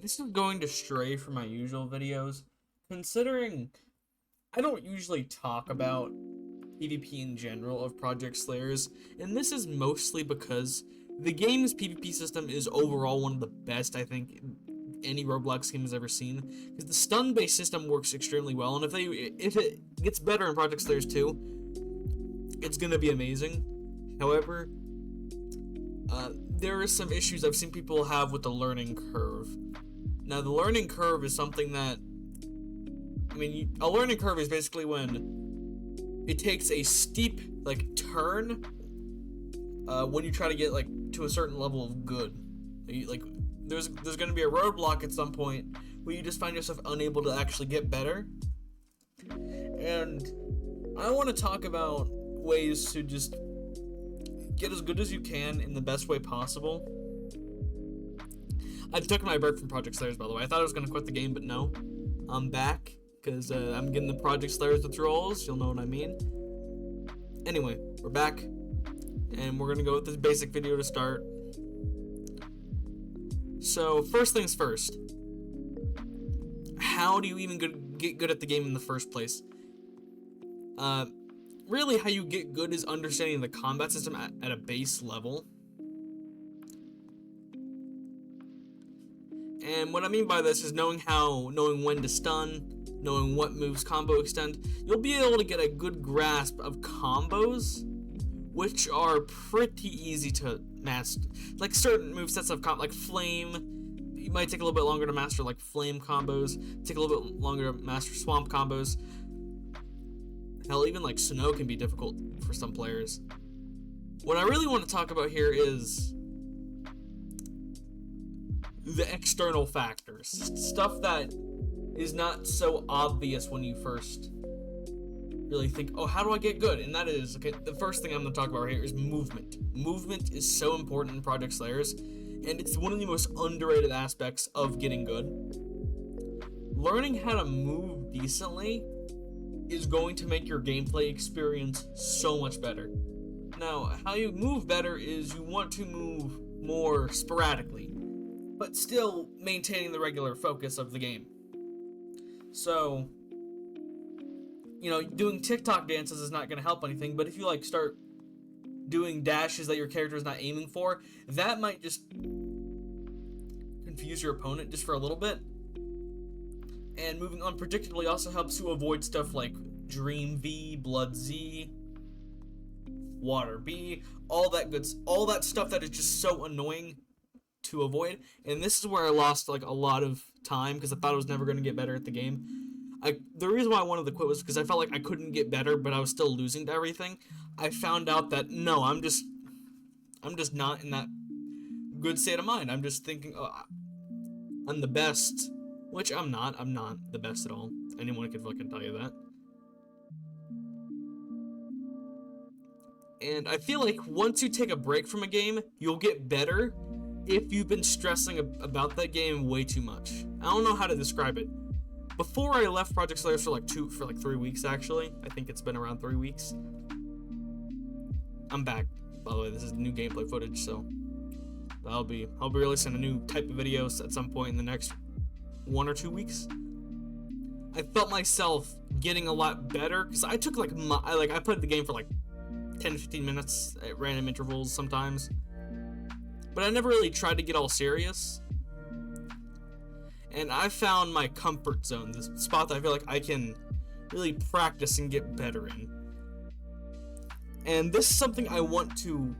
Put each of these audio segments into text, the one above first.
This is going to stray from my usual videos, considering I don't usually talk about PvP in general of Project Slayers, and this is mostly because the game's PvP system is overall one of the best I think any Roblox game has ever seen, because the stun-based system works extremely well, and if it gets better in Project Slayers 2, it's gonna be amazing. However, there are some issues I've seen people have with the learning curve. Now, the learning curve is something that, a learning curve is basically when it takes a steep, turn, when you try to get, to a certain level of good. There's going to be a roadblock at some point where you just find yourself unable to actually get better. And I want to talk about ways to just get as good as you can in the best way possible. I took my break from Project Slayers, by the way. I thought I was going to quit the game, but no. I'm back, because I'm getting the Project Slayers withdrawals. You'll know what I mean. Anyway, we're back, and we're going to go with this basic video to start. So, first things first. How do you even get good at the game in the first place? Really, how you get good is understanding the combat system at a base level. And what I mean by this is knowing when to stun, knowing what moves combo extend. You'll be able to get a good grasp of combos, which are pretty easy to master. Like certain movesets of like Flame, it might take a little bit longer to master, like Flame combos, take a little bit longer to master Swamp combos. Hell, even like Snow can be difficult for some players. What I really want to talk about here is the external factors. Stuff that is not so obvious when you first really think, oh, how do I get good? And that is, okay, the first thing I'm going to talk about right here is movement. Movement is so important in Project Slayers, and it's one of the most underrated aspects of getting good. Learning how to move decently is going to make your gameplay experience so much better. Now, how you move better is you want to move more sporadically, but still maintaining the regular focus of the game. So, doing TikTok dances is not going to help anything, but if you start doing dashes that your character is not aiming for, that might just confuse your opponent just for a little bit. And moving unpredictably also helps you avoid stuff like Dream V, Blood Z, Water B, all that stuff that is just so annoying to avoid. And this is where I lost a lot of time because I thought I was never going to get better at the game. The reason why I wanted to quit was because I felt like I couldn't get better, but I was still losing to everything. I found out that no, I'm just not in that good state of mind. I'm just thinking, oh, I'm the best, which I'm not. I'm not the best at all. Anyone could fucking tell you that. And I feel like once you take a break from a game, you'll get better if you've been stressing about that game way too much. I don't know how to describe it. Before I left Project Slayers for 3 weeks, actually. I think it's been around 3 weeks. I'm back. By the way, this is new gameplay footage, so I'll be releasing a new type of videos at some point in the next 1 or 2 weeks. I felt myself getting a lot better because I took I played the game for 10-15 minutes at random intervals sometimes, but I never really tried to get all serious. And I found my comfort zone, this spot that I feel like I can really practice and get better in. And this is something I want to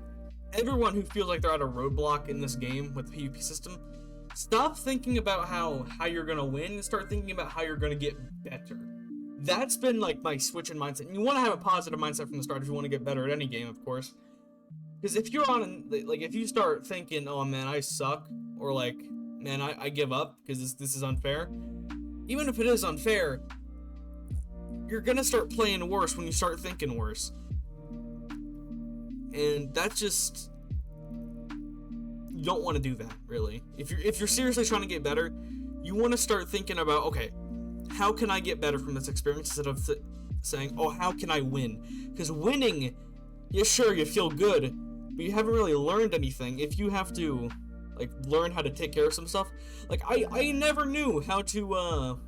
everyone who feels like they're at a roadblock in this game with the PvP system, stop thinking about how you're gonna win and start thinking about how you're gonna get better. That's been my switch in mindset. And you want to have a positive mindset from the start if you want to get better at any game, of course. Because if you're if you start thinking, oh man, I suck, or man, I give up because this is unfair, even if it is unfair, you're gonna start playing worse when you start thinking worse. And that's just, you don't want to do that, really. If you're seriously trying to get better, you want to start thinking about, okay, how can I get better from this experience, instead of saying, oh, how can I win? Because winning, yeah, sure, you feel good, but you haven't really learned anything if you have to like learn how to take care of some stuff. Like I never knew how to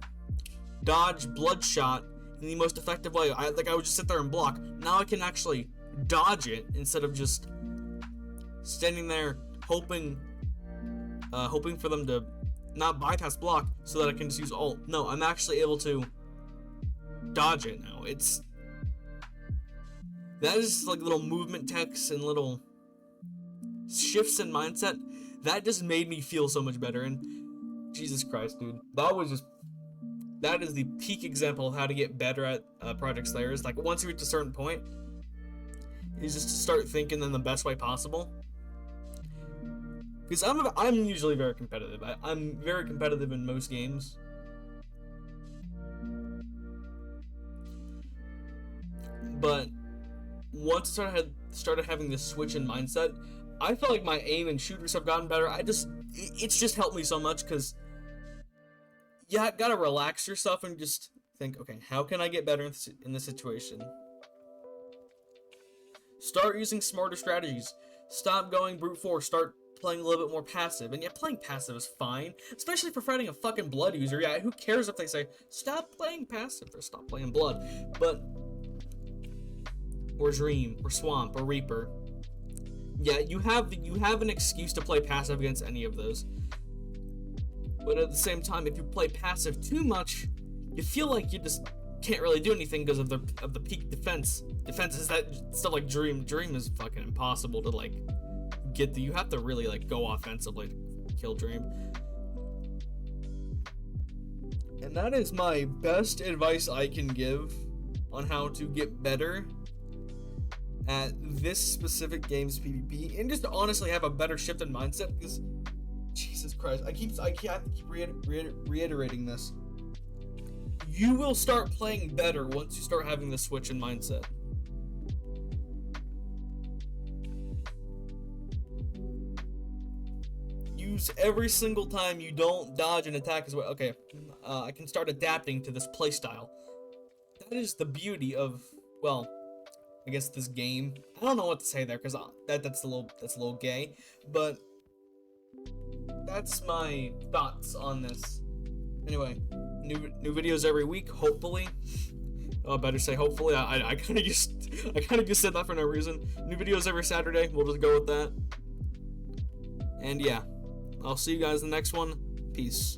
dodge bloodshot in the most effective way. I would just sit there and block. Now I can actually dodge it instead of just standing there hoping for them to not bypass block so that I can just use ult. No, I'm actually able to dodge it now. That is like little movement techs and little shifts in mindset. That just made me feel so much better. And Jesus Christ, dude, that is the peak example of how to get better at Project Slayers. Like once you reach a certain point, is just to start thinking in the best way possible. Because I'm usually very competitive. I'm very competitive in most games. But once I started having this switch in mindset, I felt like my aim and shooters have gotten better. It's just helped me so much because you gotta relax yourself and just think, okay, how can I get better in this situation? Start using smarter strategies. Stop going brute force. Start playing a little bit more passive. And yeah, playing passive is fine, especially for fighting a fucking blood user. Yeah, who cares if they say stop playing passive or stop playing blood? But or Dream or Swamp or Reaper. Yeah, you have an excuse to play passive against any of those. But at the same time, if you play passive too much, you feel like you just can't really do anything because of the peak defense. Defense is that stuff like Dream. Dream is fucking impossible to like get you have to really like go offensively to kill Dream. And that is my best advice I can give on how to get better at this specific game's PvP, and just honestly have a better shift in mindset. Because Jesus Christ, I have to keep reiterating this. You will start playing better once you start having the switch in mindset. Use every single time you don't dodge an attack as well. Okay, I can start adapting to this playstyle. That is the beauty of, well, I guess this game. I don't know what to say there because that's a little gay, but that's my thoughts on this. Anyway, new videos every week, hopefully. Oh, I better say hopefully. I kind of just said that for no reason. New videos every Saturday. We'll just go with that. And yeah, I'll see you guys in the next one. Peace.